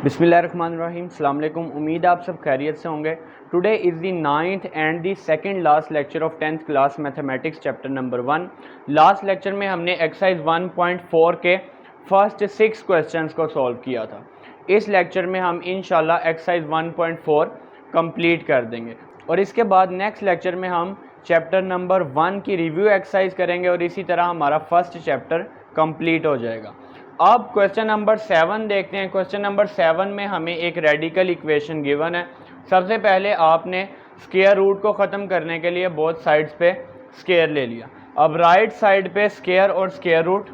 बिस्मिल्लाहिर्रहमानिर्रहीम। अस्सलाम वालेकुम। उम्मीद है आप सब खैरियत से होंगे। Today is the 9th and the second last lecture of 10th class mathematics chapter number 1। Last lecture में हमने एक्सरसाइज 1.4 के फर्स्ट 6 क्वेश्चंस को सॉल्व किया था। इस लेक्चर में हम इंशाल्लाह एक्सरसाइज 1.4 कंप्लीट कर देंगे और इसके बाद नेक्स्ट लेक्चर में हम चैप्टर नंबर 1 की रिव्यू एक्सरसाइज करेंगे और इसी तरह हमारा फर्स्ट चैप्टर कंप्लीट हो जाएगा। अब क्वेश्चन नंबर 7 देखते हैं। क्वेश्चन नंबर 7 में हमें एक रेडिकल इक्वेशन गिवन है। सबसे पहले आपने स्क्वायर रूट को ख़त्म करने के लिए बोथ साइड्स पे स्क्वायर ले लिया। अब राइट साइड पे स्क्वायर और स्क्वायर रूट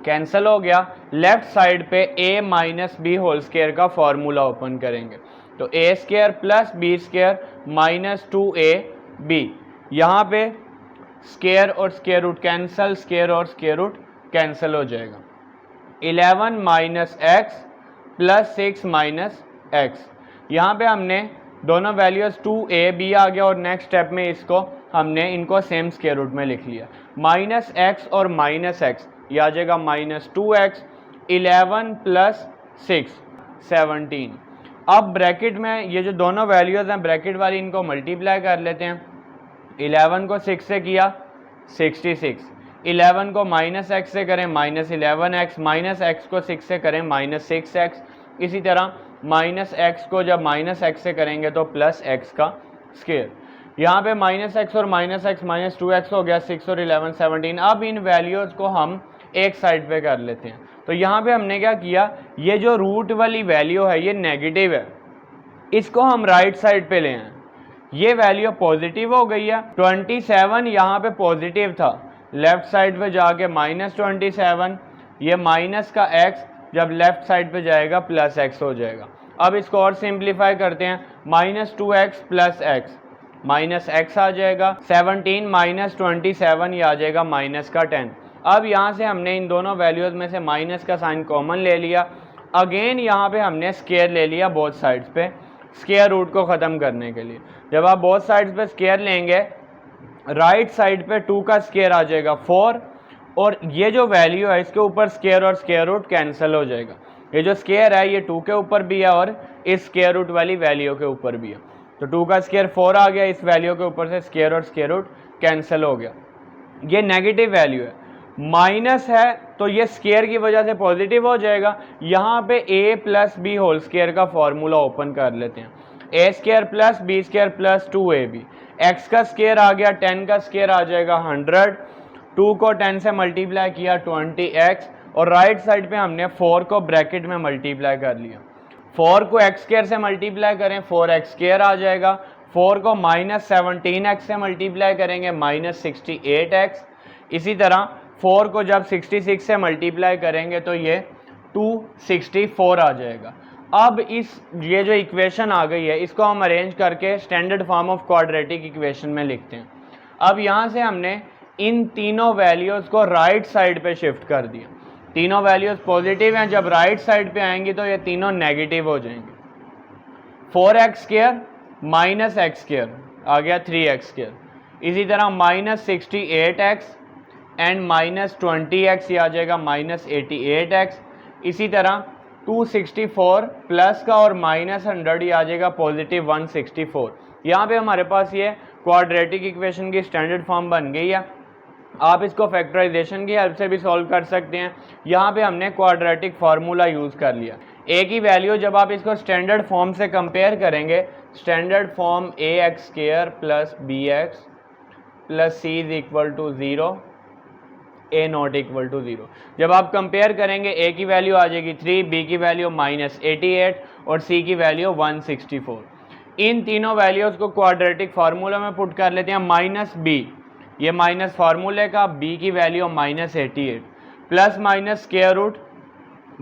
कैंसिल हो गया। लेफ्ट साइड पे a minus B whole square का फॉर्मूला ओपन करेंगे तो a square plus B square minus 2ab। यहाँ पे स्क्वायर और स्क्वायर रूट कैंसिल, स्क्वायर और स्क्वायर रूट कैंसिल हो जाएगा। 11 minus X plus 6 minus X. यहाँ पे हमने दोनों वैल्यूज 2ab आ गया और नेक्स्ट स्टेप में हमने इनको सेम स्क्वायर रूट में लिख लिया। माइनस एक्स और माइनस एक्स ये आ जाएगा माइनस 2x। 11 प्लस 6 17। अब ब्रैकेट में ये जो दोनों वैल्यूज हैं ब्रैकेट वाली इनको मल्टीप्लाई कर लेते हैं। 11 को 6 से किया 66, 11 को माइनस एक्स से करें माइनस 11x, माइनस एक्स को 6 से करें माइनस 6x। इसी तरह माइनस एक्स को जब माइनस एक्स से करेंगे तो प्लस एक्स का स्क्वायर। यहाँ पे माइनस एक्स और माइनस एक्स माइनस 2x हो गया, 6 और 11 17। अब इन वैल्यूज़ को हम एक साइड पे कर लेते हैं। तो यहाँ पे हमने क्या किया, ये जो रूट वाली वैल्यू है ये नेगेटिव है, इसको हम राइट साइड पे ले आए। ये वैल्यू पॉजिटिव हो गई है। 27 यहाँ पे पॉजिटिव था, लेफ्ट साइड पे जाके माइनस 27। ये माइनस का x जब लेफ्ट साइड पे जाएगा प्लस x हो जाएगा। अब इसको और सिंप्लीफाई करते हैं। Minus 2x plus x minus x आ जाएगा। 17 माइनस 27 ये आ जाएगा माइनस का 10। अब यहाँ से हमने इन दोनों वैल्यूज़ में से माइनस का साइन कॉमन ले लिया। अगेन यहाँ पे हमने स्क्वायर ले लिया बोथ साइड्स पे स्क्वायर रूट को ख़त्म करने के लिए। जब आप बोथ साइड्स पे स्क्वायर लेंगे राइट साइड पे 2 का स्क्वायर आ जाएगा 4 और ये जो वैल्यू है इसके ऊपर स्क्वायर और स्क्वायर रूट कैंसिल हो जाएगा। ये जो स्क्वायर है ये 2 के ऊपर भी है और इस स्क्वायर रूट वाली वैल्यू के ऊपर भी है। तो 2 का स्क्वायर 4 आ गया, इस वैल्यू के ऊपर से स्क्वायर और स्क्वायर रूट कैंसिल हो गया। ये नेगेटिव वैल्यू है, माइनस है तो ये स्क्वायर की वजह से पॉजिटिव हो जाएगा। यहाँ पे a plus B whole square का फॉर्मूला ओपन कर लेते हैं। a square plus B square plus 2ab। x का स्क्वायर आ गया, 10 का स्क्वायर आ जाएगा 100। 2 को 10 से मल्टीप्लाई किया 20x और राइट साइड पे हमने 4 को ब्रैकेट में मल्टीप्लाई कर लिया। 4 को x स्क्वायर से मल्टीप्लाई करें 4x स्क्वायर आ जाएगा। 4 को माइनस 17x से मल्टीप्लाई करेंगे माइनस 68x। इसी तरह 4 को जब 66 से मल्टीप्लाई करेंगे तो ये 264 आ जाएगा। अब ये जो इक्वेशन आ गई है इसको हम अरेंज करके standard form of quadratic equation में लिखते हैं। अब यहाँ से हमने इन तीनों वैल्यूज़ को राइट साइड पे शिफ्ट कर दिया। तीनों वैल्यूज़ पॉजिटिव हैं, जब राइट साइड पे आएंगी तो ये तीनों नेगेटिव हो जाएंगे। 4x square minus X square आ गया 3x स्क्वायर। इसी तरह minus 68x and minus 20x ये आ जाएगा माइनस 88x। इसी तरह 264 प्लस का और माइनस 100 ये आ जाएगा पॉजिटिव 164। यहाँ पे हमारे पास ये क्वाड्रेटिक इक्वेशन की स्टैंडर्ड फॉर्म बन गई है। आप इसको फैक्टराइजेशन की हेल्प से भी सॉल्व कर सकते हैं। यहाँ पे हमने क्वाड्रेटिक फार्मूला यूज़ कर लिया। a की वैल्यू जब आप इसको स्टैंडर्ड फॉर्म से कंपेयर करेंगे, standard form ax square plus bx plus c is equal to 0, a not equal to 0। जब आप कंपेयर करेंगे a की वैल्यू आ जाएगी 3, b की वैल्यू माइनस 88 और c की वैल्यू 164। इन तीनों वैल्यूज़ को क्वाड्रेटिक फार्मूला में पुट कर लेते हैं। माइनस b ये माइनस फार्मूले का, b की value minus 88 plus minus square root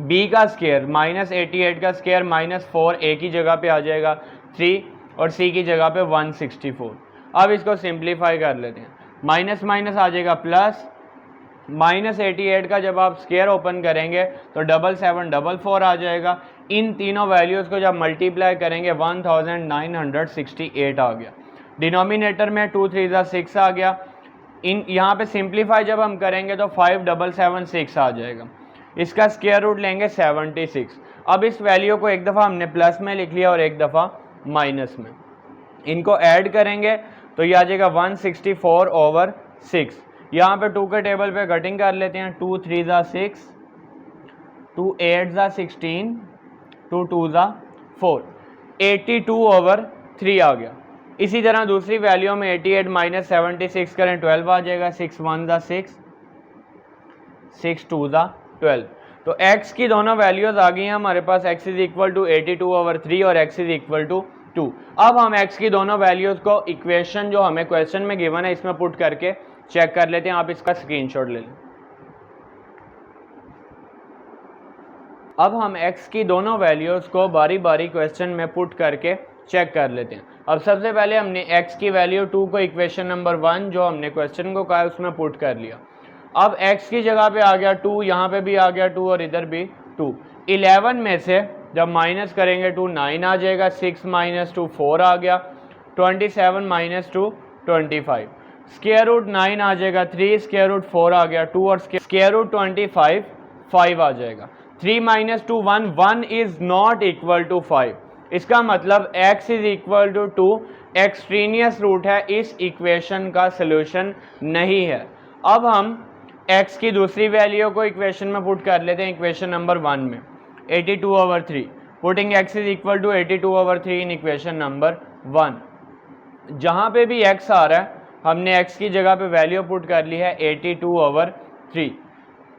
b का स्क्वायर माइनस 88 का स्क्वायर माइनस 4 a की जगह पे आ जाएगा 3 और c की जगह पे 164। अब इसको सिंप्लीफाई कर लेते हैं। माइनस माइनस आ जाएगा प्लस, माइनस 88 का जब आप स्क्वायर ओपन करेंगे तो 7744 आ जाएगा। इन तीनों वैल्यूज़ को जब मल्टीप्लाई करेंगे 1968 आ गया। डिनोमिनेटर में 2 3 6 आ गया। यहाँ पे सिंप्लीफाई जब हम करेंगे तो 5776 आ जाएगा। इसका स्क्वायर रूट लेंगे 76। अब इस वैल्यू को एक दफ़ा हमने प्लस में लिख लिया और एक दफ़ा माइनस में, इनको ऐड करेंगे तो ये आ जाएगा 164/6। यहाँ पे 2 के टेबल पे कटिंग कर लेते हैं, 2 3 ज़ा 6, 2 8 ज़ा 16, 2 2 ज़ा 4, 82/3 आ गया। इसी तरह दूसरी वैल्यू में 88 माइनस 76 करें 12 आ जाएगा, 6 1 ज़ा 6, 6 2 ज़ा 12। तो x की दोनों वैल्यूज आ गई हैं हमारे पास, x इज इक्वल टू 82/3 और x इज इक्वल टू 2। अब हम x की दोनों वैल्यूज को इक्वेशन जो हमें क्वेश्चन में गिवन है इसमें पुट करके चेक कर लेते हैं। आप इसका स्क्रीनशॉट ले लें। अब हम x की दोनों वैल्यूज को बारी बारी क्वेश्चन में पुट करके चेक कर लेते हैं। अब सबसे पहले हमने x की वैल्यू 2 को इक्वेशन नंबर 1 जो हमने क्वेश्चन को कहा है उसमें पुट कर लिया। अब x की जगह पे आ गया 2, यहाँ पे भी आ गया 2 और इधर भी 2। 11 में से जब माइनस करेंगे 2 9 आ जाएगा, 6 माइनस 2 4 आ गया, 27 माइनस 2 25, स्क्वायर रूट 9 आ जाएगा, 3 स्क्वायर रूट 4 आ गया, 2 और स्क्वायर रूट 25 5 आ जाएगा। 3 minus 2 1, 1 is not equal to 5। इसका मतलब x is equal to 2 extraneous root है, इस इक्वेशन का सोल्यूशन नहीं है। अब हम x की दूसरी वैल्यू को इक्वेशन में पुट कर लेते हैं, इक्वेशन नंबर 1 में 82/3, putting x is equal to 82/3 in equation number 1। जहाँ पे भी x आ रहा है हमने x की जगह पे वैल्यू पुट कर ली है 82/3,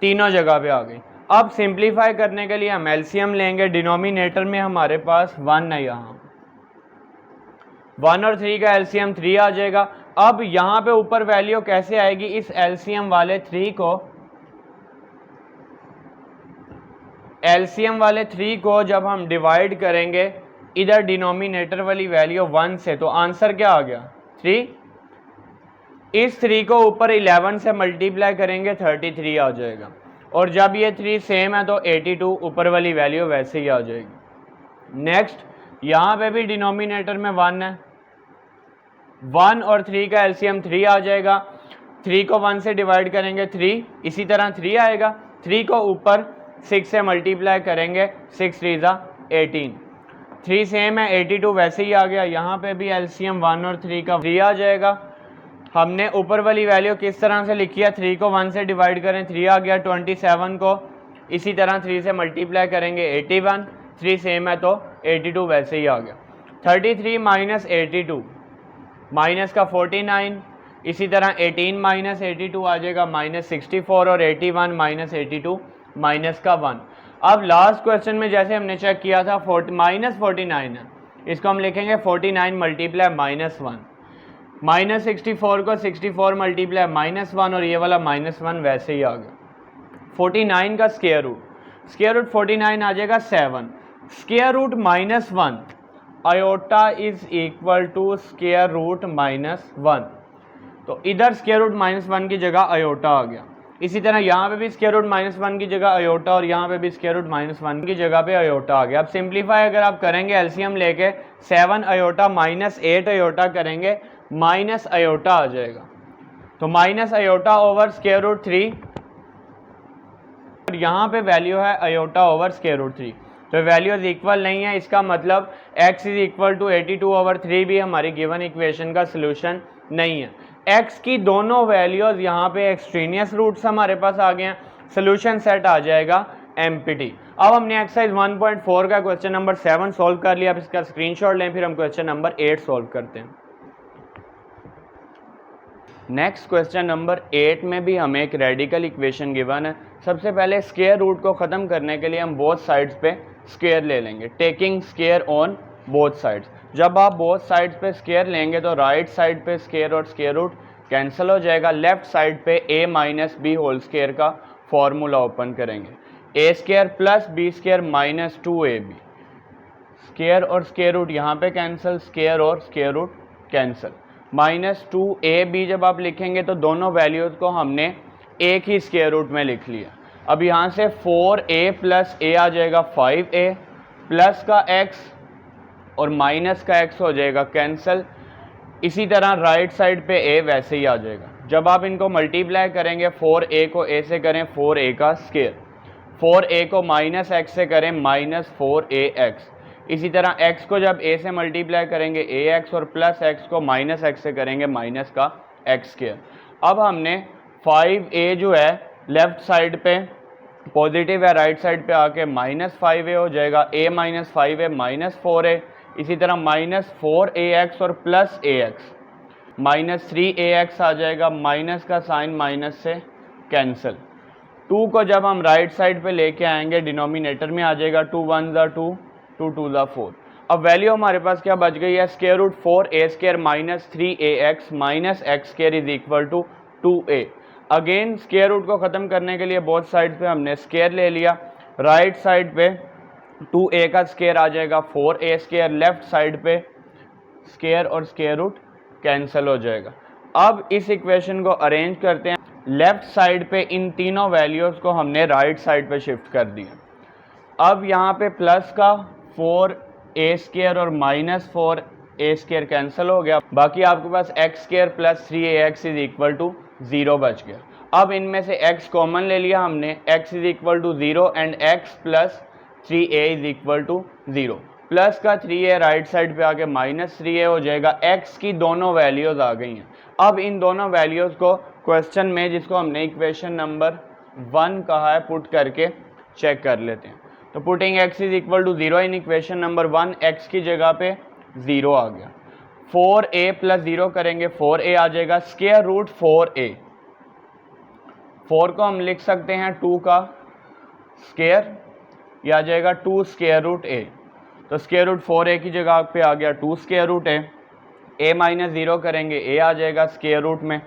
तीनों जगह पे आ गई। अब सिंप्लीफाई करने के लिए हम एलसीएम लेंगे, डिनोमिनेटर में हमारे पास 1 है, यहाँ 1 और 3 का एलसीएम 3 आ जाएगा। अब यहाँ पे ऊपर वैल्यू कैसे आएगी, इस एलसीएम वाले 3 को जब हम डिवाइड करेंगे इधर डिनोमिनेटर वाली वैल्यू 1 से, तो आंसर क्या आ गया 3। इस 3 को ऊपर 11 से मल्टीप्लाई करेंगे 33 आ जाएगा, और जब ये 3 सेम है तो 82 ऊपर वाली वैल्यू वैसे ही आ जाएगी। नेक्स्ट यहाँ पे भी डिनोमिनेटर में 1 है, 1 और 3 का एलसीएम 3 आ जाएगा, 3 को 1 से डिवाइड करेंगे 3, इसी तरह 3 आएगा, 3 को ऊपर 6 से मल्टीप्लाई करेंगे 6 3 ज़ा 18, 3 सेम है 82 वैसे ही आ गया। यहाँ पे भी एलसीएम 1 और 3 का 3 आ जाएगा। हमने ऊपर वाली वैल्यू किस तरह से लिखी है, 3 को 1 से डिवाइड करें 3 आ गया, 27 को इसी तरह 3 से मल्टीप्लाई करेंगे 81, 3 सेम है तो 82 वैसे ही आ गया। 33 माइनस 82 माइनस का 49, इसी तरह 18 माइनस 82 आ जाएगा -64, और 81 माइनस 82 माइनस का 1। अब लास्ट क्वेश्चन में जैसे हमने चेक किया था -49 है, इसको हम लिखेंगे 49 मल्टीप्लाई -1, -64 को 64 मल्टीप्लाई -1, और ये वाला -1 वैसे ही आ गया। 49 का स्क्वायर रूट 49 आ जाएगा 7, square root -1 iota is equal to square root -1, तो इधर स्क्वायर रूट -1 की जगह आयोटा आ गया। इसी तरह यहाँ पे भी स्क्वायर रूट -1 की जगह आयोटा, और यहाँ पे भी स्क्वायर रूट -1 की जगह पे आयोटा आ गया। अब सिंप्लीफाई अगर आप करेंगे एलसीएम लेके 7 आयोटा -8 आयोटा करेंगे, माइनस आयोटा आ जाएगा, तो minus iota over square root 3, यहाँ पे वैल्यू है आयोटा ओवर स्क्वायर रूट 3, तो वैल्यूज इक्वल नहीं है। इसका मतलब x इज इक्वल टू 82/3 भी हमारी गिवन इक्वेशन का सोल्यूशन नहीं है। x की दोनों वैल्यूज यहाँ पे एक्सट्रीनियस रूट्स हमारे पास आ गए हैं, सोल्यूशन सेट आ जाएगा एम्प्टी। अब हमने एक्सरसाइज 1.4 का क्वेश्चन नंबर 7 सॉल्व कर लिया। अब इसका स्क्रीनशॉट लें, फिर हम क्वेश्चन नंबर 8 सॉल्व करते हैं। नेक्स्ट क्वेश्चन नंबर 8 में भी हमें एक रेडिकल इक्वेशन गिवन है। सबसे पहले स्क्वायर रूट को ख़त्म करने के लिए हम बोथ साइड्स पे स्क्वायर ले लेंगे, taking square on both sides. जब आप बोथ साइड्स पे स्क्वायर लेंगे तो राइट साइड पे स्क्वायर और स्क्वायर रूट कैंसिल हो जाएगा। लेफ्ट साइड पे a minus B whole square का फॉर्मूला ओपन करेंगे, a square plus B square minus 2ab, square और स्क्वायर रूट यहाँ पे कैंसिल, स्क्वायर और स्क्वायर रूट कैंसिल, -2ab जब आप लिखेंगे तो दोनों वैल्यूज को हमने एक ही स्क्वायर रूट में लिख लिया। अब यहाँ से 4a प्लस a आ जाएगा 5a, प्लस का x और माइनस का x हो जाएगा कैंसिल। इसी तरह राइट साइड पे a वैसे ही आ जाएगा। जब आप इनको मल्टीप्लाई करेंगे 4a को a से करें 4a का स्क्वायर, 4a को माइनस एक्स से करें -4ax। इसी तरह x को जब a से मल्टीप्लाई करेंगे ax और प्लस x को माइनस x से करेंगे माइनस का x²। अब हमने 5a जो है लेफ्ट साइड पे पॉजिटिव है, राइट साइड पे आके -5a हो जाएगा, a - 5a -4a। इसी तरह -4ax और प्लस ax -3ax आ जाएगा, माइनस का साइन माइनस से कैंसिल। 2 को जब हम राइट साइड पे लेके आएंगे डिनोमिनेटर में आ जाएगा 2 1 ज़ा 2 2 2 ज़ा 4। अब वैल्यू हमारे पास क्या बच गई है, √4a² - 3ax - x² is equal to 2a। Again square root को ख़त्म करने के लिए बोथ साइड पे हमने स्क्वायर ले लिया। राइट साइड पे 2a का स्क्वायर आ जाएगा 4a², लेफ्ट साइड पे स्क्वायर और स्क्वायर रूट कैंसिल हो जाएगा। अब इस इक्वेशन को अरेंज करते हैं। लेफ्ट साइड पे इन तीनों वैल्यूज़ को हमने राइट साइड पे शिफ्ट कर दिया। अब यहाँ पे प्लस का 4a² और -4a² कैंसिल हो गया, बाकी आपके पास x² + 3ax is equal to 0 बच गया। अब इनमें से x कॉमन ले लिया हमने, x is equal to 0 and x + 3a is equal to 0। Plus का 3a राइट साइड पे आके -3a हो जाएगा। x की दोनों वैल्यूज़ आ गई हैं। अब इन दोनों वैल्यूज़ को क्वेश्चन में, जिसको हमने इक्वेशन नंबर 1 कहा है, पुट करके चेक कर लेते हैं। तो putting x is equal to 0 in equation number 1, x की जगह पे 0 आ गया। 4a + 0 करेंगे 4a आ जाएगा, स्क्वायर रूट 4a। 4 को हम लिख सकते हैं 2 का स्क्वायर, यह आ जाएगा 2 स्क्वायर रूट a। तो स्क्वायर रूट 4a की जगह पे आ गया 2 स्क्वायर रूट a। a - 0 करेंगे a आ जाएगा स्क्वायर रूट में।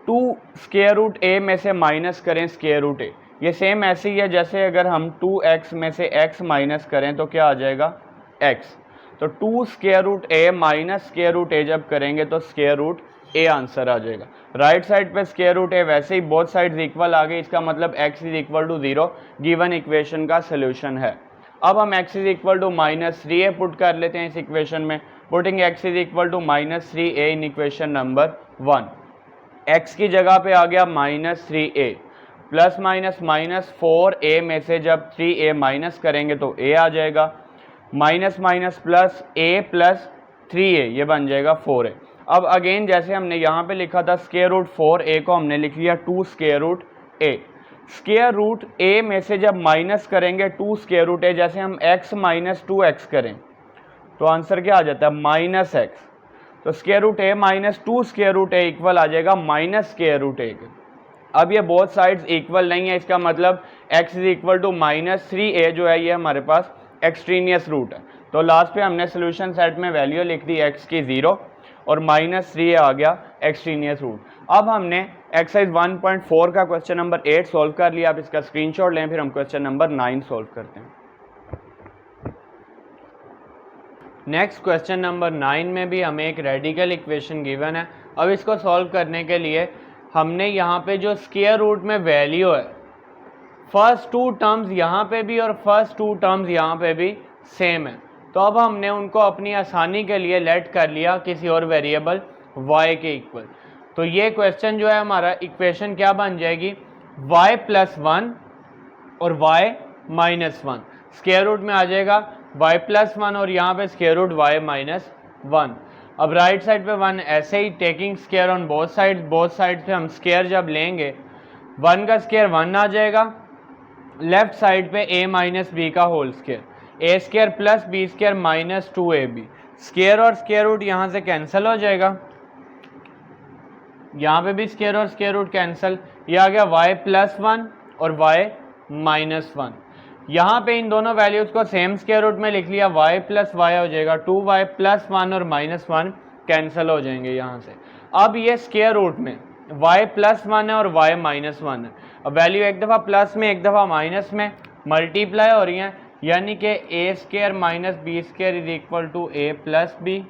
2 स्क्वायर रूट a में से माइनस करें स्क्वायर रूट a, ये सेम ऐसे ही है जैसे अगर हम 2x में से x माइनस करें तो क्या आ जाएगा x। तो 2 square root a minus square root a जब करेंगे तो स्क्वायर रूट a आंसर आ जाएगा। राइट साइड पे स्क्वायर रूट a, वैसे ही बोथ साइड्स इक्वल आ गई, इसका मतलब x is equal to 0 given equation का सोल्यूशन है। अब हम x is equal to -3a put कर लेते हैं इस इक्वेशन में। Putting x is equal to -3a in equation number 1। x की जगह पे आ गया -3a, प्लस माइनस -4a में से जब 3a माइनस करेंगे तो a आ जाएगा, minus minus plus a plus 3a, ये बन जाएगा 4a। अब अगेन जैसे हमने यहाँ पे लिखा था स्क्वायर रूट 4a को हमने लिख लिया 2 square root a। Square root a में से जब माइनस करेंगे 2 स्क्वायर रूट a, जैसे हम x - 2x करें तो आंसर क्या आ जाता है -x। तो square root a - 2 square root a equal आ जाएगा माइनस स्क्वायर रूट a के। अब ये बोथ साइड्स इक्वल नहीं है, इसका मतलब x is equal to -3a जो है ये हमारे पास एक्सट्रीनियस रूट है। तो लास्ट पे हमने सोल्यूशन सेट में वैल्यू लिख दी x की 0 और -3a आ गया एक्सट्रीनियस रूट। अब हमने एक्सरसाइज 1.4 का क्वेश्चन नंबर 8 सॉल्व कर लिया। आप इसका स्क्रीनशॉट लें, फिर हम क्वेश्चन नंबर 9 सॉल्व करते हैं। नेक्स्ट क्वेश्चन नंबर 9 में भी हमें एक रेडिकल इक्वेशन गिवन है। अब इसको सॉल्व करने के लिए हमने यहाँ पे जो स्क्वायर रूट में वैल्यू है, फर्स्ट 2 टर्म्स यहाँ पे भी और फर्स्ट 2 टर्म्स यहाँ पे भी सेम है, तो अब हमने उनको अपनी आसानी के लिए लेट कर लिया किसी और वेरिएबल y के इक्वल। तो ये क्वेश्चन जो है हमारा इक्वेशन क्या बन जाएगी, y + 1 और y - 1। स्क्वायर रूट में आ जाएगा y + 1 और यहाँ पे स्क्वायर रूट y - 1। अब राइट साइड पे 1 ऐसे ही taking square on both side पे हम स्क्वायर जब लेंगे 1 का स्क्वायर 1 आ जाएगा, लेफ्ट साइड पे a - b का whole square, a² + b² - 2ab। Square और स्क्वायर रूट यहाँ से कैंसिल हो जाएगा, यहाँ पे भी स्क्वायर और स्क्वायर रूट कैंसिल, ये आ गया y + 1 और y - 1। यहाँ पे इन दोनों वैल्यूज़ को सेम स्क्वायर रूट में लिख लिया, y + y हो जाएगा 2y + 1 और -1 कैंसिल हो जाएंगे यहाँ से। अब ये स्क्वायर रूट में y + 1 है और y - 1 है। अब वैल्यू एक दफ़ा प्लस में एक दफ़ा माइनस में मल्टीप्लाई हो रही हैं, यानी कि a² - b² is equal to a + b,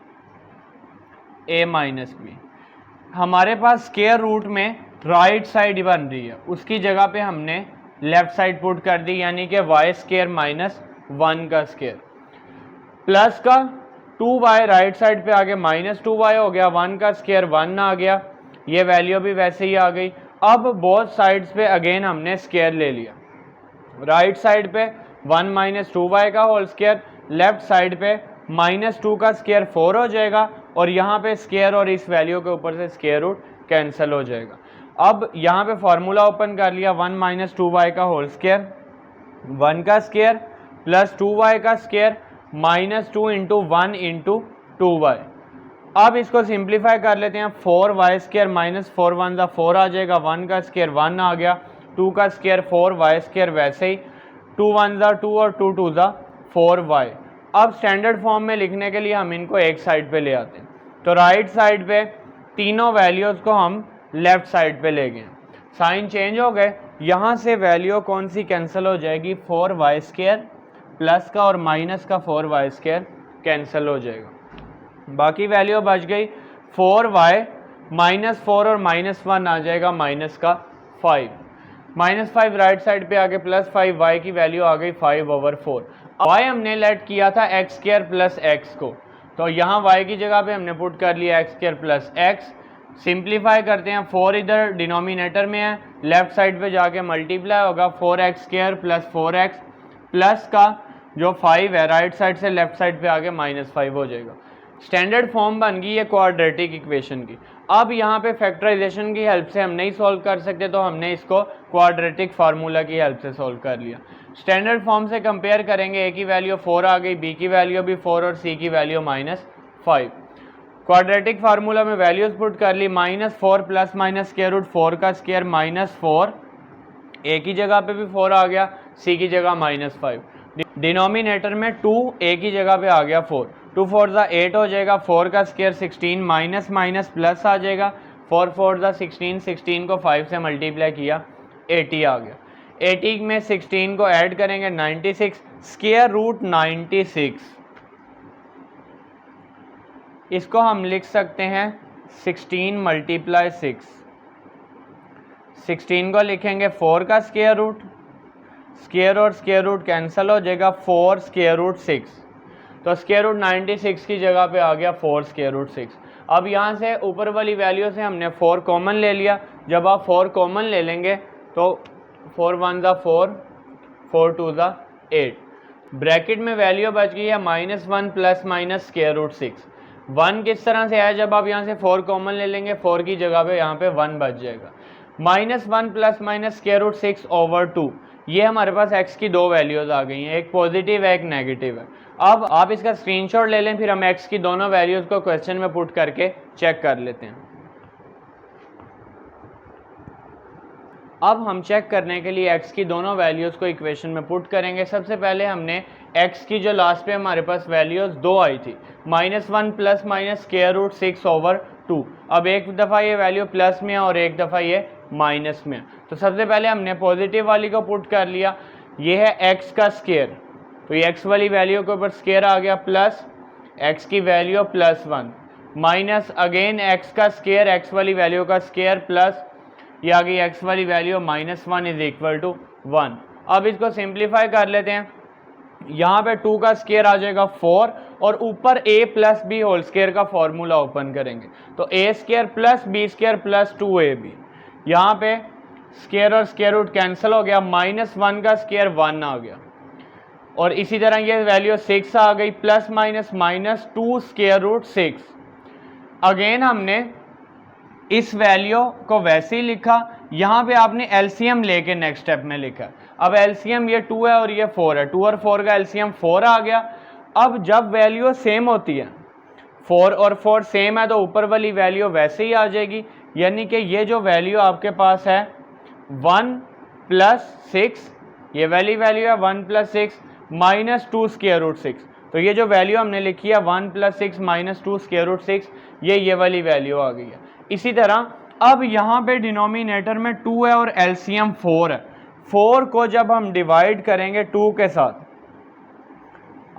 a - b। हमारे पास स्क्वायर रूट में राइट साइड बन रही है, उसकी जगह पे हमने लेफ्ट साइड पुट कर दी, यानी कि y² - 1 का स्क्वायर, प्लस का 2y राइट साइड पे आगे -2y हो गया, 1 का स्क्वायर 1 आ गया, ये वैल्यू भी वैसे ही आ गई। अब बोथ साइड्स पे अगेन हमने स्क्वायर ले लिया, राइट साइड पे 1 माइनस 2y का होल स्क्वायर, लेफ्ट साइड पे -2 का स्क्वायर 4 हो जाएगा, और यहाँ पे स्क्वायर और इस वैल्यू के ऊपर से स्क्वायर रूट कैंसिल हो जाएगा। अब यहाँ पे फार्मूला ओपन कर लिया, 1 माइनस 2y का होल स्क्वायर, 1 का स्क्वायर प्लस 2y का स्क्वायर -2 इंटू 1 इंटू 2y। अब इसको सिंप्लीफाई कर लेते हैं, 4y स्क्वायर माइनस 4 1 ज़ा 4 आ जाएगा, 1 का स्क्वायर 1 आ गया, 2 का स्क्वायर 4y स्क्वायर वैसे ही, 2 1 ज़ा 2 और 2 2 ज़ा 4y। अब स्टैंडर्ड फॉर्म में लिखने के लिए हम इनको एक साइड पे ले आते हैं, तो राइट साइड पे तीनों वैल्यूज़ को हम लेफ्ट साइड पे ले गए, साइन चेंज हो गए, यहाँ से वैल्यू कौन सी कैंसिल हो जाएगी, 4y स्क्वायर प्लस का और माइनस का 4y स्क्वायर कैंसिल हो जाएगा, बाकी वैल्यू बच गई 4y -4 और -1 आ जाएगा माइनस का 5, -5 राइट साइड पे आके प्लस 5, y की वैल्यू आ गई 5/4। y हमने लेट किया था एक्स स्क्वायर प्लस एक्स को, तो यहाँ y की जगह पे हमने पुट कर लिया x square plus x. Simplify करते हैं, 4 इधर डिनोमिनेटर में है, लेफ्ट साइड पे जाके मल्टीप्लाई होगा, 4x square plus 4x plus का जो 5 है राइट साइड से लेफ्ट साइड पे आके -5 हो जाएगा। स्टैंडर्ड फॉर्म बन गई है क्वाड्रेटिक इक्वेशन की। अब यहाँ पे फैक्टराइजेशन की हेल्प से हम नहीं सॉल्व कर सकते, तो हमने इसको क्वाड्रेटिक फार्मूला की हेल्प से सॉल्व कर लिया। स्टैंडर्ड फॉर्म से कंपेयर करेंगे, ए की वैल्यू 4 आ गई, बी की वैल्यू भी 4 और सी की वैल्यू -5। क्वाड्रेटिक फार्मूला में वैल्यूज पुट कर ली, -4 प्लस माइनस स्क्वायर रूट 4 का स्क्वायर -4, ए की जगह पे भी 4 आ गया, सी की जगह -5, डिनोमिनेटर में 2, ए की जगह पे आ गया 4, 2 4 ज़ा 8 हो जाएगा, 4 का स्क्वायर 16 माइनस माइनस प्लस आ जाएगा, 4 4 ज़ा 16, 16 को 5 से मल्टीप्लाई किया 80 आ गया, 80 में 16 को ऐड करेंगे 96, स्क्वायर रूट 96, इसको हम लिख सकते हैं 16 मल्टीप्लाई 6, 16 को लिखेंगे 4 का स्क्वायर रूट, स्क्वायर और स्क्वायर रूट कैंसिल हो जाएगा, 4 स्क्वायर रूट 6, तो स्क्वायर रूट 96 की जगह पे आ गया 4 स्क्वायर रूट 6। अब यहाँ से ऊपर वाली वैल्यू से हमने 4 कॉमन ले लिया, जब आप 4 कॉमन ले लेंगे तो 4 1 ज़ा 4, 4 2 ज़ा 8, ब्रैकेट में वैल्यू बच गई है -1 प्लस माइनस स्क्वायर रूट 6। 1 किस तरह से आया, जब आप यहाँ से 4 कॉमन ले लेंगे, 4 की जगह पे यहाँ पे 1 बच जाएगा, -1 प्लस माइनस स्क्वायर रूट 6/2, ये हमारे पास x की दो वैल्यूज़ आ गई हैं, एक पॉजिटिव है एक नेगेटिव है। अब आप इसका स्क्रीनशॉट ले लें, फिर हम x की दोनों वैल्यूज़ को क्वेश्चन में पुट करके चेक कर लेते हैं। अब हम चेक करने के लिए x की दोनों वैल्यूज़ को इक्वेशन में पुट करेंगे। सबसे पहले हमने x की जो लास्ट पे हमारे पास वैल्यूज़ 2 आई थी, -1 प्लस माइनस स्क्वायर रूट 6/2, अब एक दफ़ा ये वैल्यू प्लस में है और एक दफ़ा ये माइनस में, तो सबसे पहले हमने पॉजिटिव वाली को पुट कर लिया, ये है x का स्क्वायर, तो ये x वाली वैल्यू के ऊपर स्क्वायर आ गया, प्लस x की वैल्यू +1 माइनस अगेन x का स्क्वायर, x वाली वैल्यू का स्क्वायर प्लस ये आ गई x वाली वैल्यू -1 इज इक्वल टू 1। अब इसको सिंप्लीफाई कर लेते हैं, यहाँ पे 2 का स्क्वायर आ जाएगा 4 और ऊपर a plus B whole square का फॉर्मूला ओपन करेंगे, तो a square plus B square plus 2ab, यहाँ पे स्क्वायर और स्क्वायर रूट कैंसिल हो गया, -1 का स्क्वायर 1 आ गया, और इसी तरह ये वैल्यू 6 आ गई, plus minus -2 square root 6। Again हमने इस वैल्यू को वैसे ही लिखा, यहाँ पे आपने एलसीएम लेके नेक्स्ट स्टेप में लिखा। अब एलसीएम ये 2 है और ये 4 है, 2 और 4 का एलसीएम 4 आ गया। अब जब वैल्यू सेम होती है, 4 और 4 सेम है, तो ऊपर वाली वैल्यू वैसे ही आ जाएगी, यानी कि ये जो वैल्यू आपके पास है 1 + 6, ये वाली वैल्यू है 1 + 6 -2 स्क्वायर रूट 6, तो ये जो वैल्यू हमने लिखी है 1 + 6 -2 स्क्वायर रूट 6, ये वाली वैल्यू आ गई है। इसी तरह अब यहाँ पे डिनोमिनेटर में 2 है और एलसीएम 4 है, 4 को जब हम डिवाइड करेंगे 2 के साथ,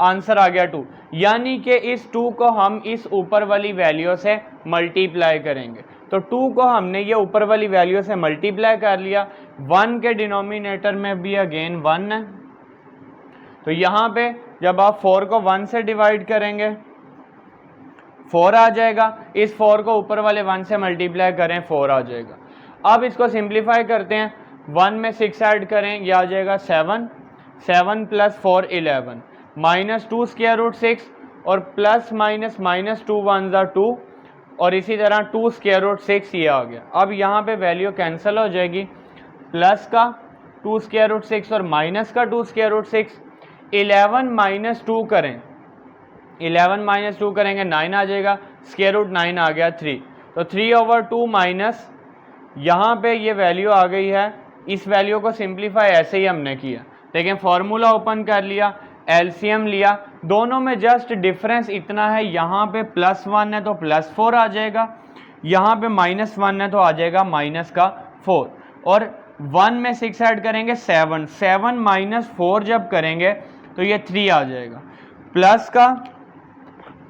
आंसर आ गया 2, यानी कि इस 2 को हम इस ऊपर वाली वैल्यू से मल्टीप्लाई करेंगे, तो 2 को हमने ये ऊपर वाली वैल्यू से मल्टीप्लाई कर लिया, 1 के डिनोमिनेटर में भी अगेन 1 है, तो यहाँ पे जब आप 4 को 1 से डिवाइड करेंगे 4 आ जाएगा, इस 4 को ऊपर वाले 1 से मल्टीप्लाई करें 4 आ जाएगा। अब इसको सिंप्लीफाई करते हैं, 1 में 6 ऐड करें, यह आ जाएगा 7, 7 + 4 11, -2 स्क्वायर रूट 6 और प्लस माइनस -2 1 ज़ा 2 और इसी तरह 2 स्क्वायर रूट 6 ये आ गया। अब यहाँ पे वैल्यू कैंसिल हो जाएगी, प्लस का 2 स्क्वायर रूट 6 और माइनस का 2 स्क्वायर रूट 6। 11 - 2 करें, 11 - 2 करेंगे 9 आ जाएगा, स्क्वायर रूट 9 आ गया 3, तो 3/2 माइनस यहाँ पे ये वैल्यू आ गई है। इस वैल्यू को सिंप्लीफाई ऐसे ही हमने किया, देखें फार्मूला ओपन कर लिया, एलसीएम लिया, दोनों में जस्ट डिफरेंस इतना है, यहाँ पे +1 है तो +4 आ जाएगा, यहाँ पे -1 है तो आ जाएगा -4 और 1 में 6 ऐड करेंगे 7, 7 - 4 जब करेंगे तो ये 3 आ जाएगा, प्लस का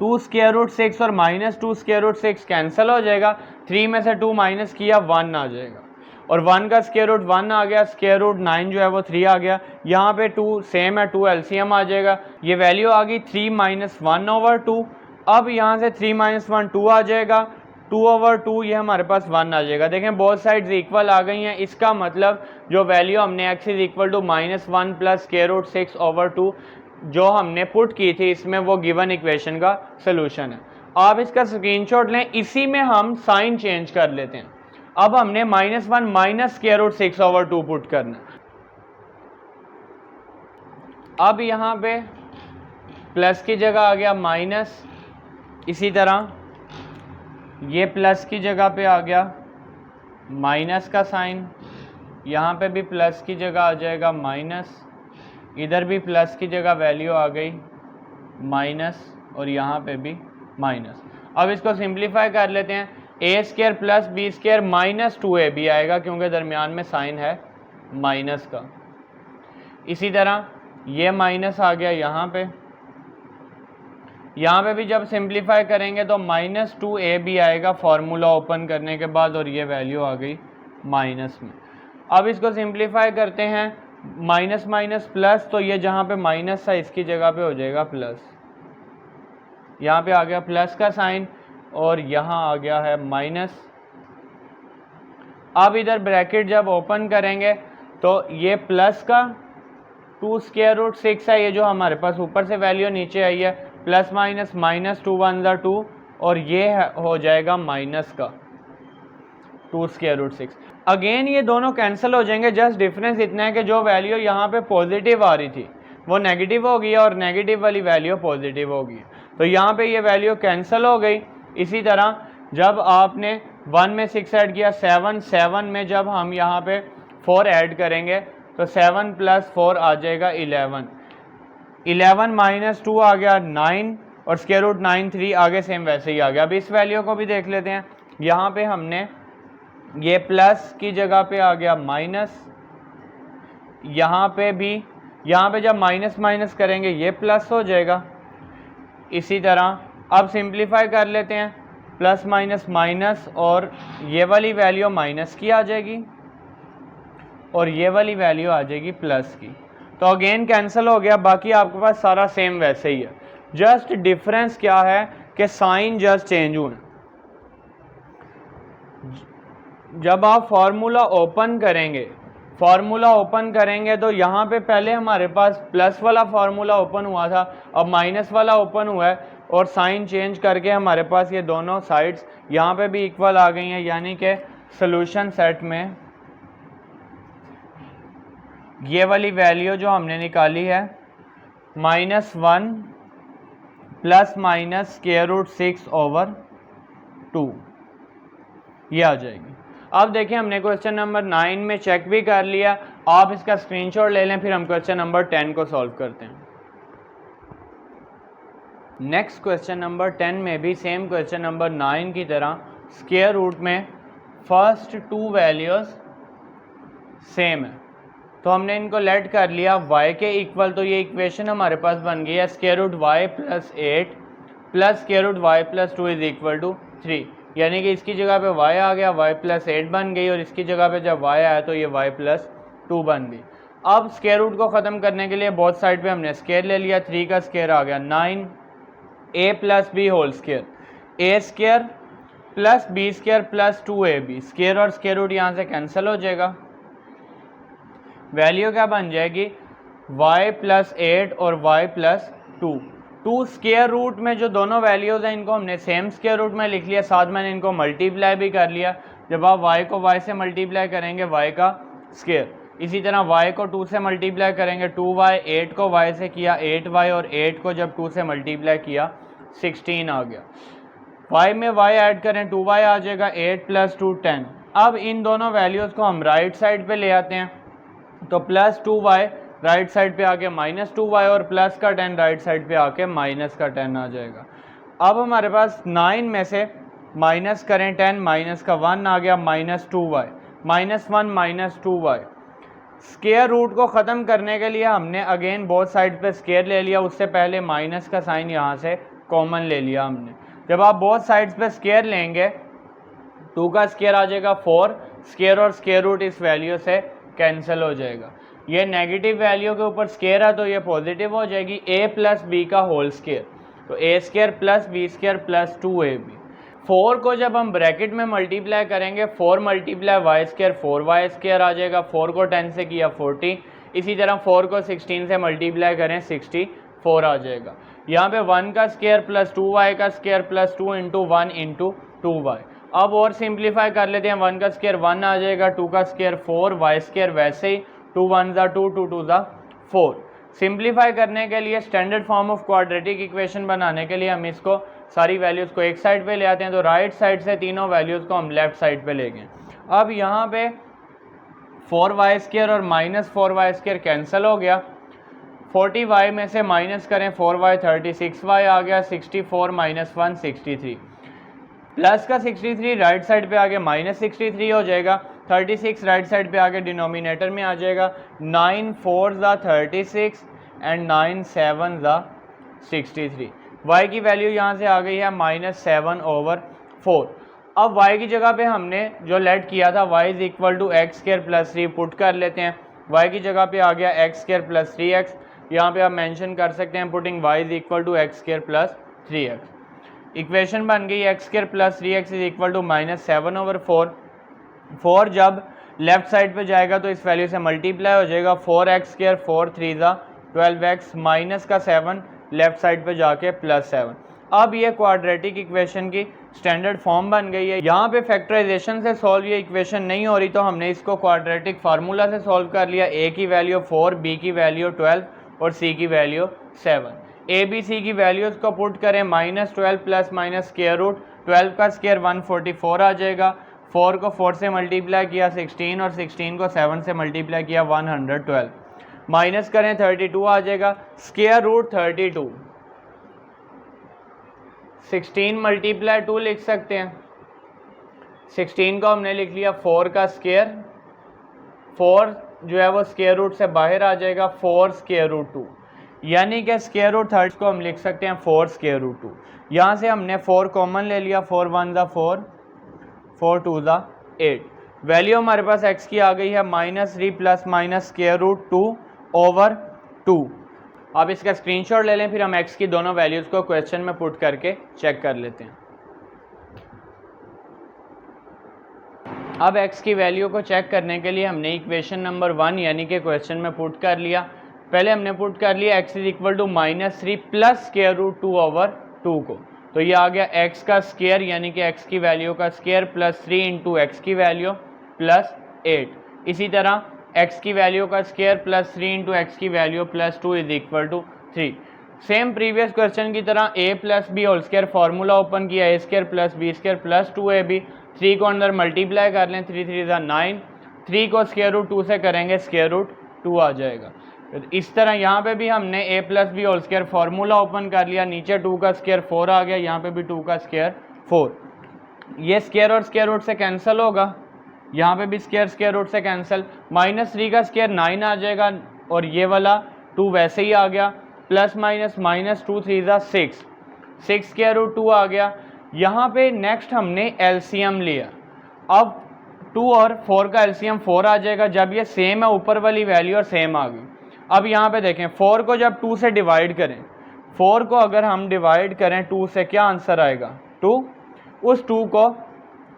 2 स्क्वायर रूट 6 और -2 स्क्वायर रूट 6 कैंसिल हो जाएगा, 3 में से 2 माइनस किया 1 आ जाएगा और 1 का स्क्वायर रूट 1 आ गया, स्क्वायर रूट 9 जो है वो 3 आ गया, यहाँ पे 2 सेम है, 2 एलसीएम आ जाएगा, ये वैल्यू आ गई 3 - 1/2। अब यहाँ से 3 - 1 2 आ जाएगा, 2/2 ये हमारे पास 1 आ जाएगा। देखें बोथ साइड्स इक्वल आ गई हैं, इसका मतलब जो वैल्यू हमने x = -1 + स्क्वायर रूट 6/2 जो हमने पुट की थी इसमें, वो गिवन इक्वेशन का सोल्यूशन है। आप इसका स्क्रीनशॉट लें, इसी में हम साइन चेंज कर लेते हैं। अब हमने -1 - स्क्वायर रूट 6/2 पुट करना। अब यहाँ पे प्लस की जगह आ गया माइनस, इसी तरह ये प्लस की जगह पे आ गया माइनस का साइन, यहाँ पे भी प्लस की जगह आ जाएगा माइनस, इधर भी प्लस की जगह वैल्यू आ गई माइनस और यहाँ पे भी माइनस। अब इसको सिंप्लीफाई कर लेते हैं, a² + b² - 2ab आएगा क्योंकि दरमियान में साइन है माइनस का। इसी तरह ये माइनस आ गया यहाँ पे भी जब सिंप्लीफाई करेंगे तो -2ab आएगा फार्मूला ओपन करने के बाद और ये वैल्यू आ गई माइनस में। अब इसको सिंप्लीफाई करते हैं, माइनस माइनस प्लस, तो ये जहाँ पे माइनस था इसकी जगह पे हो जाएगा प्लस, यहाँ पे आ गया प्लस का साइन और यहाँ आ गया है माइनस। अब इधर ब्रैकेट जब ओपन करेंगे तो ये प्लस का 2 स्क्वायर रूट 6 है, ये जो हमारे पास ऊपर से वैल्यू नीचे आई है, प्लस माइनस -2 1 ज़ा 2 और ये हो जाएगा माइनस का 2 स्क्वायर रूट 6। अगेन ये दोनों कैंसिल हो जाएंगे, जस्ट डिफरेंस इतना है कि जो वैल्यू यहाँ पे पॉजिटिव आ रही थी वो नेगेटिव हो गई और नेगेटिव वाली वैल्यू पॉजिटिव हो गई, तो यहाँ पे ये वैल्यू कैंसिल हो गई। इसी तरह जब आपने 1 में 6 ऐड किया 7, 7 में जब हम यहाँ पे 4 ऐड करेंगे तो 7 + 4 आ जाएगा 11, 11 - 2 आ गया 9 और स्क्वायर रूट 9 3 आगे सेम वैसे ही आ गया। अब इस वैल्यू को भी देख लेते हैं, यहाँ पे हमने ये प्लस की जगह पे आ गया माइनस, यहाँ पे भी, यहाँ पे जब माइनस माइनस करेंगे ये प्लस हो जाएगा। इसी तरह अब सिंप्लीफाई कर लेते हैं, प्लस माइनस माइनस और ये वाली वैल्यू माइनस की आ जाएगी और ये वाली वैल्यू आ जाएगी प्लस की, तो अगेन कैंसिल हो गया, बाकी आपके पास सारा सेम वैसे ही है, जस्ट डिफरेंस क्या है कि साइन जस्ट चेंज हुआ। जब आप फार्मूला ओपन करेंगे तो यहाँ पे पहले हमारे पास प्लस वाला फार्मूला ओपन हुआ था, अब माइनस वाला ओपन हुआ है और साइन चेंज करके हमारे पास ये दोनों साइड्स यहाँ पे भी इक्वल आ गई हैं, यानी कि सॉल्यूशन सेट में ये वाली वैल्यू जो हमने निकाली है -1 ± स्क्वायर रूट 6/2 ये आ जाएगी। अब देखिए हमने क्वेश्चन नंबर 9 में चेक भी कर लिया, आप इसका स्क्रीनशॉट ले लें, फिर हम क्वेश्चन नंबर 10 को सॉल्व करते हैं। नेक्स्ट क्वेश्चन नंबर 10 में भी सेम क्वेश्चन नंबर 9 की तरह स्क्वायर रूट में फर्स्ट 2 वैल्यूज़ सेम है, तो हमने इनको लेट कर लिया y के इक्वल, तो ये इक्वेशन हमारे पास बन गई है square root y + 8 plus square root y + 2 = 3, यानी कि इसकी जगह पे y आ गया, y + 8 बन गई और इसकी जगह पे जब y आया तो ये y + 2 बन गई। अब स्क्वायर रूट को ख़त्म करने के लिए बोथ साइड पे हमने स्क्वायर ले लिया, 3 का स्क्वायर आ गया 9, a + b whole square, a² + b² + 2ab, square और स्क्वायर रूट यहाँ से कैंसिल हो जाएगा, वैल्यू क्या बन जाएगी, y प्लस 8 और y प्लस 2। 2 स्क्वायर रूट में जो दोनों वैल्यूज़ हैं इनको हमने सेम स्क्वायर रूट में लिख लिया, साथ मैंने इनको मल्टीप्लाई भी कर लिया। जब आप y को y से मल्टीप्लाई करेंगे y का स्क्वायर, इसी तरह y को 2 से मल्टीप्लाई करेंगे 2y, 8 को y से किया 8y और 8 को जब 2 से मल्टीप्लाई किया 16 आ गया। y में y ऐड करें 2y आ जाएगा, 8 प्लस 2 10। अब इन दोनों वैल्यूज़ को हम राइट साइड पे ले आते हैं, तो प्लस 2y राइट साइड पे आके माइनस 2y और प्लस का 10 राइट साइड पे आके माइनस का 10 आ जाएगा। अब हमारे पास 9 में से माइनस करें 10, माइनस का 1 आ गया, minus 2y, minus 1 minus 2y। Square root को ख़त्म करने के लिए हमने अगेन बोथ साइड पे स्क्वायर ले लिया, उससे पहले माइनस का साइन यहाँ से कॉमन ले लिया हमने। जब आप बोथ साइड्स पे स्क्वायर लेंगे 2 का स्क्वायर आ जाएगा 4, स्क्वायर और स्क्वायर रूट इस वैल्यू से कैंसिल हो जाएगा। ये नेगेटिव वैल्यू के ऊपर स्क्वायर है तो ये पॉजिटिव हो जाएगी, a प्लस बी का होल स्क्वायर, तो a square plus B square plus 2ab। 4 को जब हम ब्रैकेट में मल्टीप्लाई करेंगे 4 multiply Y square 4y square आ जाएगा, 4 को 10 से किया 40, इसी तरह 4 को 16 से मल्टीप्लाई करें 64 आ जाएगा। यहाँ पे 1 का स्क्वायर प्लस 2y का square plus 2 into 1 into 2y। अब और सिंप्लीफाई कर लेते हैं, 1 का स्क्वायर 1 आ जाएगा, 2 का स्क्वायर 4, y स्क्वायर वैसे ही 2 1 ज़ा 2, 2 2 ज़ा 4। सिंप्लीफाई करने के लिए standard form of quadratic equation बनाने के लिए हम इसको सारी वैल्यूज़ को एक साइड पे ले आते हैं, तो राइट साइड से तीनों वैल्यूज़ को हम लेफ़्ट साइड पे ले गए। अब यहाँ पे 4y स्क्वायर और माइनस 4y स्क्वायर कैंसिल हो गया, 40y में से माइनस करें 4y 36y आ गया, 64 माइनस 1 63, प्लस का 63 राइट साइड पे आगे माइनस 63 हो जाएगा, 36 राइट साइड पे आगे डिनोमिनेटर में आ जाएगा, 9 4 ज़ा 36 एंड 9 7 ज़ा 63। y की वैल्यू यहाँ से आ गई है -7/4। अब y की जगह पे हमने जो लेट किया था y is equal to x square plus 3 put कर लेते हैं, y की जगह पे आ गया एक्स स्क्वायर प्लस 3x, यहाँ पे आप मेंशन कर सकते हैं putting y is equal to x square plus 3x। Equation बन गई x square plus 3x is equal to -7/4। 4 जब लेफ्ट साइड पे जाएगा तो इस वैल्यू से मल्टीप्लाई हो जाएगा, 4x स्क्वायर 4 3 ज़ा 12x माइनस का 7 लेफ्ट साइड पे जाके +7। अब ये क्वाड्रेटिक इक्वेशन की स्टैंडर्ड फॉर्म बन गई है। यहाँ पे फैक्टराइजेशन से सॉल्व ये इक्वेशन नहीं हो रही तो हमने इसको क्वाड्रेटिक फार्मूला से सॉल्व कर लिया। a की वैल्यू 4, b की वैल्यू 12 और c की वैल्यू 7। a b c की वैल्यूज़ को पुट करें, -12 प्लस माइनस स्क्वायर रूट 12 का स्क्वायर 144 आ जाएगा, 4 को 4 से मल्टीप्लाई किया 16 और 16 को 7 से मल्टीप्लाई किया 112, माइनस करें 32 आ जाएगा, स्क्वायर रूट 32, 16 मल्टीप्लाई 2 लिख सकते हैं, 16 को हमने लिख लिया 4 का स्क्वायर, 4 जो है वो स्क्वायर रूट से बाहर आ जाएगा 4 स्क्वायर रूट 2, यानी कि स्क्वायर रूट 30 को हम लिख सकते हैं 4 स्क्वायर रूट 2। यहाँ से हमने 4 कॉमन ले लिया, 4 1 ज़ा 4, 4 2 ज़ा 8। वैल्यू हमारे पास x की आ गई है -3 प्लस माइनस स्क्वायर रूट 2/2। आप इसका स्क्रीनशॉट ले लें, फिर हम x की दोनों वैल्यूज़ को क्वेश्चन में पुट करके चेक कर लेते हैं। अब x की वैल्यू को चेक करने के लिए हमने इक्वेशन नंबर 1 यानी कि क्वेश्चन में पुट कर लिया। पहले हमने पुट कर लिया x is equal to -3 plus square root 2/2 को, तो ये आ गया x का स्क्वायर यानी कि x की वैल्यू का स्क्वायर प्लस 3 इंटू एक्स की वैल्यू प्लस 8। इसी तरह x की वैल्यू का स्क्वायर प्लस 3 इंटू एक्स की value plus 2 is equal to 3। Same previous question की तरह a plus B whole square formula open किया, a square plus B square plus 2ab, 3 को अंदर मल्टीप्लाई कर लें, 3 3 ज़ा 9, 3 को स्क्वायर रूट 2 से करेंगे स्क्वायर रूट 2 आ जाएगा। इस तरह यहाँ पे भी हमने a plus B whole square formula open कर लिया, नीचे 2 का स्क्वायर 4 आ गया, यहाँ पे भी 2 का स्क्वायर 4। ये स्क्वायर और स्क्वायर रूट से कैंसिल होगा, यहाँ पे भी स्क्वायर रूट से कैंसिल, -3 का स्क्वायर 9 आ जाएगा और ये वाला 2 वैसे ही आ गया, प्लस माइनस 2 3 ज़ा 6, 6 स्क्वायर रूट 2 आ गया। यहाँ पे नेक्स्ट हमने एलसीएम लिया, अब 2 और 4 का एलसीएम 4 आ जाएगा, जब ये सेम है ऊपर वाली वैल्यू और सेम आ गई। अब यहाँ पे देखें 4 को जब 2 से डिवाइड करें, 4 को अगर हम डिवाइड करें 2 से, क्या आंसर आएगा 2। उस 2 को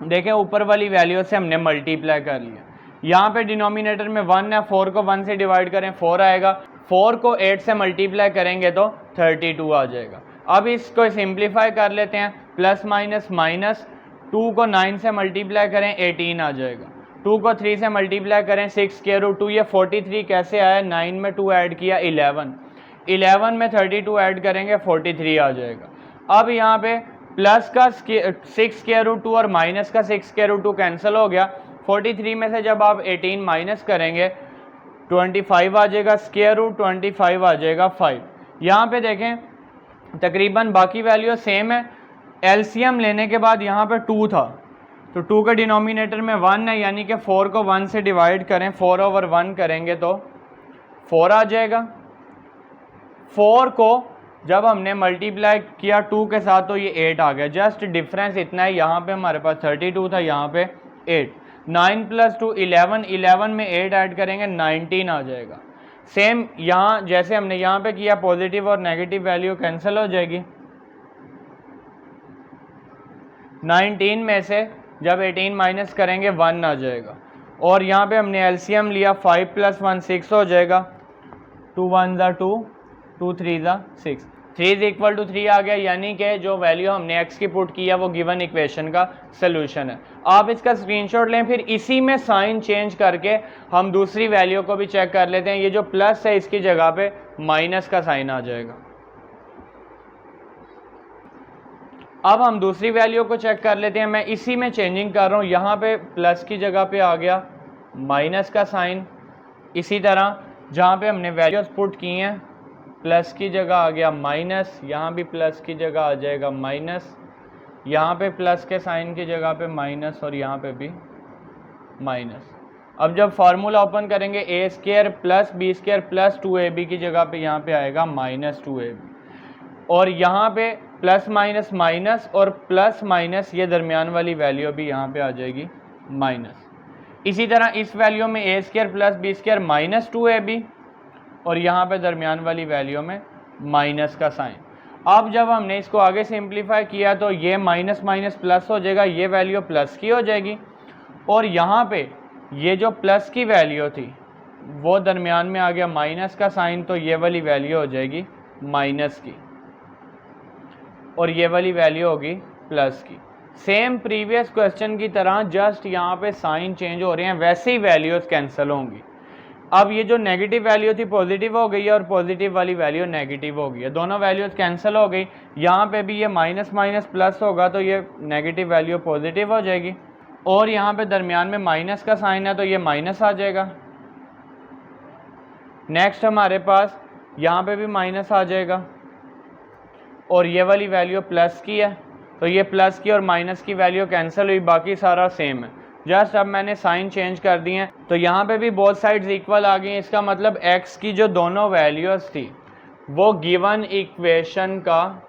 देखें ऊपर वाली वैल्यू से हमने मल्टीप्लाई कर लिया, यहाँ पे डिनोमिनेटर में 1 है, 4 को 1 से डिवाइड करें 4 आएगा, 4 को 8 से मल्टीप्लाई करेंगे तो 32 आ जाएगा। अब इसको सिंप्लीफाई कर लेते हैं, प्लस माइनस माइनस, 2 को 9 से मल्टीप्लाई करें 18 आ जाएगा, 2 को 3 से मल्टीप्लाई करें 6 स्क्वायर रूट 2, ये 43 कैसे आया, 9 में 2 ऐड किया 11, 11 में 32 ऐड करेंगे 43 आ जाएगा। अब यहाँ पे प्लस का 6 स्क्वायर रूट 2 और माइनस का 6 स्क्वायर रूट 2 कैंसिल हो गया, 43 में से जब आप 18 माइनस करेंगे 25 आ जाएगा, स्क्वायर रूट 25 आ जाएगा 5। यहाँ पे देखें तकरीबन बाकी वैल्यू सेम है, एलसीएम लेने के बाद यहाँ पे 2 था तो 2 के डिनोमिनेटर में 1 है, यानी कि 4 को 1 से डिवाइड करें, 4/1 करेंगे तो 4 आ जाएगा। 4 को जब हमने मल्टीप्लाई किया 2 के साथ तो ये 8 आ गया, जस्ट डिफरेंस इतना है, यहाँ पे हमारे पास 32 था, यहाँ पे 8, 9 + 2 11, 11 में 8 ऐड करेंगे 19 आ जाएगा। सेम यहाँ जैसे हमने यहाँ पे किया, पॉजिटिव और नेगेटिव वैल्यू कैंसिल हो जाएगी, 19 में से जब 18 माइनस करेंगे 1 आ जाएगा, और यहाँ पे हमने एलसीएम लिया, 5 + 1 6 हो जाएगा, 2 1 = 2, 2 3 = 6, 3 = 3 आ गया, यानी कि जो वैल्यू हमने x की पुट किया वो गिवन इक्वेशन का सोल्यूशन है। आप इसका स्क्रीनशॉट लें, फिर इसी में साइन चेंज करके हम दूसरी वैल्यू को भी चेक कर लेते हैं। ये जो प्लस है इसकी जगह पे माइनस का साइन आ जाएगा। अब हम दूसरी वैल्यू को चेक कर लेते हैं, मैं इसी में चेंजिंग कर रहा हूँ, यहाँ पे प्लस की जगह पे आ गया माइनस का साइन, इसी तरह जहाँ पे हमने वैल्यूज पुट की हैं प्लस की जगह आ गया माइनस, यहाँ भी प्लस की जगह आ जाएगा माइनस, यहाँ पे प्लस के साइन की जगह पे माइनस, और यहाँ पे भी माइनस। अब जब फार्मूला ओपन करेंगे a² + b² + 2ab की जगह पे यहाँ पे आएगा -2ab, और यहाँ पे प्लस माइनस माइनस और प्लस माइनस ये दरमियान वाली वैल्यू भी यहाँ पे आ जाएगी माइनस। इसी तरह इस वैल्यू में a² + b² -2ab, और यहाँ पे दरमियान वाली वैल्यू में माइनस का साइन। अब जब हमने इसको आगे सिंप्लीफाई किया तो ये माइनस माइनस प्लस हो जाएगा, ये वैल्यू प्लस की हो जाएगी, और यहाँ पे ये जो प्लस की वैल्यू थी वो दरमियान में आ गया माइनस का साइन, तो ये वाली वैल्यू हो जाएगी माइनस की, और ये वाली वैल्यू होगी प्लस की। सेम प्रीवियस क्वेश्चन की तरह जस्ट यहाँ पे साइन चेंज हो रहे हैं, वैसे ही वैल्यूज कैंसिल होंगी। अब ये जो नेगेटिव वैल्यू थी पॉजिटिव हो गई है, और पॉजिटिव वाली वैल्यू नेगेटिव हो गई है, दोनों वैल्यूज कैंसिल हो गई। यहाँ पे भी ये माइनस माइनस प्लस होगा तो ये नेगेटिव वैल्यू पॉजिटिव हो जाएगी, और यहाँ पे दरमियान में माइनस का साइन है तो ये माइनस आ जाएगा। नेक्स्ट हमारे पास यहाँ पे भी माइनस आ जाएगा, और ये वाली वैल्यू प्लस की है तो ये प्लस की और माइनस की वैल्यू कैंसिल हुई, बाकी सारा सेम है। जस्ट अब मैंने साइन चेंज कर दिए हैं तो यहाँ पे भी बोथ साइड्स इक्वल आ गई हैं। इसका मतलब x की जो दोनों वैल्यूज थी वो गिवन इक्वेशन का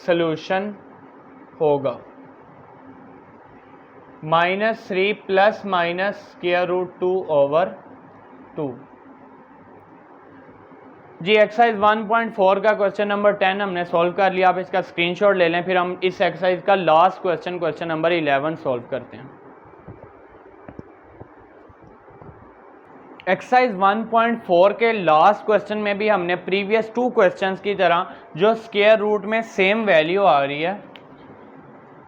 सलूशन होगा, -3 ± √2/2। जी एक्सरसाइज 1.4 का क्वेश्चन नंबर 10 हमने सॉल्व कर लिया। आप इसका स्क्रीनशॉट ले लें, फिर हम इस एक्सरसाइज का लास्ट क्वेश्चन नंबर 11 सॉल्व करते हैं। एक्सरसाइज 1.4 के लास्ट क्वेश्चन में भी हमने प्रीवियस 2 क्वेश्चंस की तरह जो स्क्वायर रूट में सेम वैल्यू आ रही है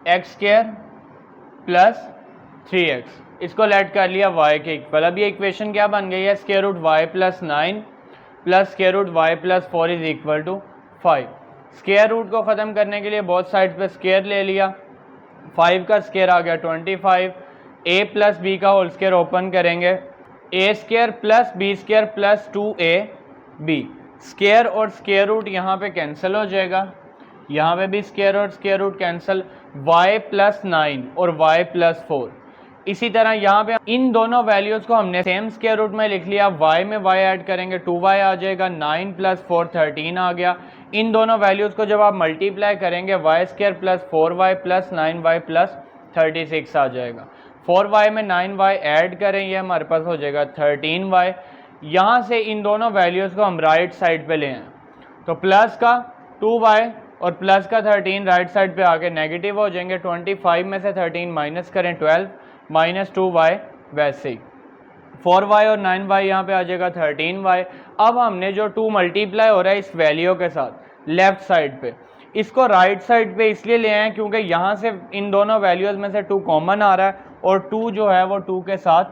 x² + 3x, इसको लेट कर लिया y के इक्वल। अब ये इक्वेशन क्या बन गई है, √y + 9 + √y + 4 = 5। स्क्वायर रूट को ख़त्म करने के लिए बहुत साइड पे स्क्वायर ले लिया, 5 का स्क्वायर आ गया 25, a + b का होल स्क्वायर ओपन करेंगे, a² + b² + 2ab, स्क्वायर और स्क्वायर रूट यहाँ पे कैंसिल हो जाएगा, यहाँ पे भी स्क्वायर और स्क्वायर रूट कैंसिल, y + 9 और y + 4। इसी तरह यहाँ पे इन दोनों वैल्यूज़ को हमने सेम स्क्वायर रूट में लिख लिया, y में y ऐड करेंगे 2y आ जाएगा, 9 + 4 13 आ गया। इन दोनों वैल्यूज़ को जब आप मल्टीप्लाई करेंगे y² + 4y + 9y + 36 आ जाएगा। 4y में 9y ऐड करें, ये हमारे पास हो जाएगा 13y। यहाँ से इन दोनों वैल्यूज़ को हम राइट साइड पे ले आए तो प्लस का 2y और प्लस का 13 राइट साइड पे आके नेगेटिव हो जाएंगे। 25 में से 13 माइनस करें 12 -2y वैसे ही 4y और 9y यहाँ पे आ जाएगा 13y। अब हमने जो 2 मल्टीप्लाई हो रहा है इस वैल्यू के साथ लेफ्ट साइड पे, इसको राइट साइड पे इसलिए ले आए क्योंकि यहाँ से इन दोनों वैल्यूज़ में से 2 कॉमन आ रहा है और 2 जो है वो 2 के साथ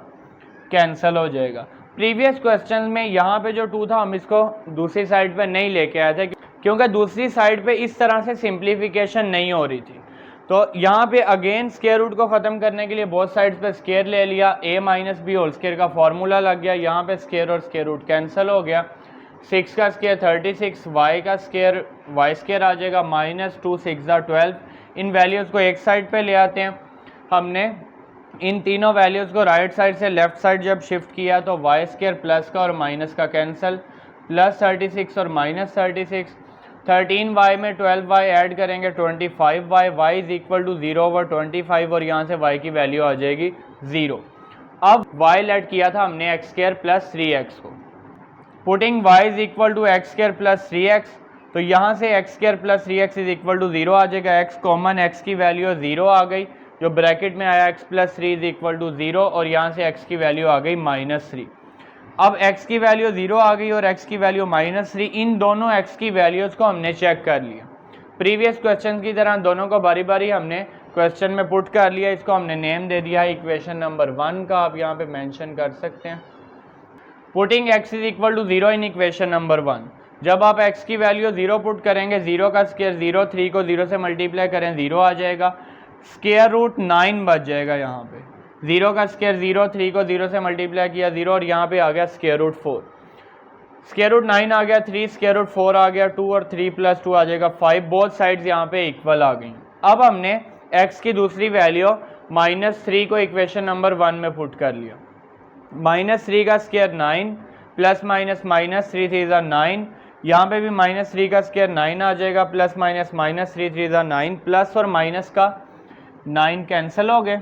कैंसिल हो जाएगा। प्रीवियस क्वेश्चन में यहाँ पे जो 2 था हम इसको दूसरी साइड पे नहीं लेके आए थे क्योंकि दूसरी साइड पे इस तरह से सिंप्लीफिकेशन नहीं हो रही थी। तो यहाँ पे अगेन स्क्वायर रूट को ख़त्म करने के लिए बोथ साइड्स पे स्क्वायर ले लिया, a minus B whole square का फॉर्मूला लग गया, यहाँ पे स्क्वायर और स्क्वायर रूट कैंसिल हो गया। 6 का स्क्वायर 36, y का स्क्वायर y स्क्वायर आ जाएगा माइनस 2 6 12। इन वैल्यूज़ को एक साइड पे ले आते हैं। हमने इन तीनों वैल्यूज़ को राइट साइड से लेफ़्ट साइड जब शिफ्ट किया तो y स्क्वायर प्लस का और माइनस का कैंसिल, प्लस 36 और माइनस 36। 13y में 12y ऐड करेंगे 25y, y is equal to 0 over 25 और यहाँ से y की वैल्यू आ जाएगी 0। अब y लेट किया था हमने एक्स स्क्वायर प्लस 3x को, putting y is equal to x square plus 3x, तो यहाँ से x square plus 3x is equal to 0 आ जाएगा। x कॉमन, x की वैल्यू 0 आ गई, जो ब्रैकेट में आया x plus 3 is equal to 0 और यहाँ से x की वैल्यू आ गई माइनस 3। अब x की वैल्यू 0 आ गई और x की वैल्यू माइनस 3, इन दोनों x की वैल्यूज़ को हमने चेक कर लिया। प्रीवियस क्वेश्चन की तरह दोनों को बारी बारी हमने क्वेश्चन में पुट कर लिया। इसको हमने नेम दे दिया है इक्वेशन नंबर 1 का, आप यहाँ पे मेंशन कर सकते हैं। Putting x is equal to 0 in equation number 1, जब आप x की वैल्यू 0 पुट करेंगे, 0 का स्क्वायर 0, 3 को 0 से मल्टीप्लाई करें 0 आ जाएगा, स्क्वायर रूट 9 बच जाएगा। यहाँ पे 0 का स्क्वायर 0, 3 को 0 से मल्टीप्लाई किया 0 और यहाँ पे आ गया स्क्वायर रूट 4, स्क्वायर रूट 9 आ गया, 3 स्क्वायर रूट 4 आ गया, 2 और 3 प्लस 2 आ जाएगा 5। बोथ साइड्स यहाँ पे इक्वल आ गई। अब हमने x की दूसरी वैल्यू -3 को इक्वेशन नंबर 1 में पुट कर लिया। -3 का स्क्वायर 9 प्लस माइनस -3 3 ज़ा 9, यहाँ पे भी -3 का स्क्वायर 9 आ जाएगा, प्लस माइनस -3 3 ज़ा 9, प्लस और माइनस का 9 कैंसिल हो गए,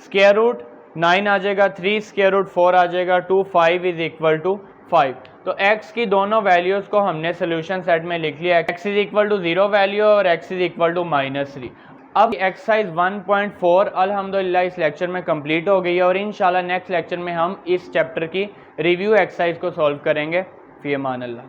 स्क्वायर रूट 9 आ जाएगा, 3 स्क्वायर रूट 4 आ जाएगा, 2 5 इज इक्वल टू 5। तो x की दोनों वैल्यूज़ को हमने सोल्यूशन सेट में लिख लिया, x is equal to 0 value और x इज इक्वल टू -3। अब एक्सरसाइज 1.4 अल्हम्दुलिल्लाह इस लेक्चर में कंप्लीट हो गई है और इंशाल्लाह नेक्स्ट लेक्चर में हम इस चैप्टर की रिव्यू एक्सरसाइज को सॉल्व करेंगे। फ़ी अमान अल्लाह।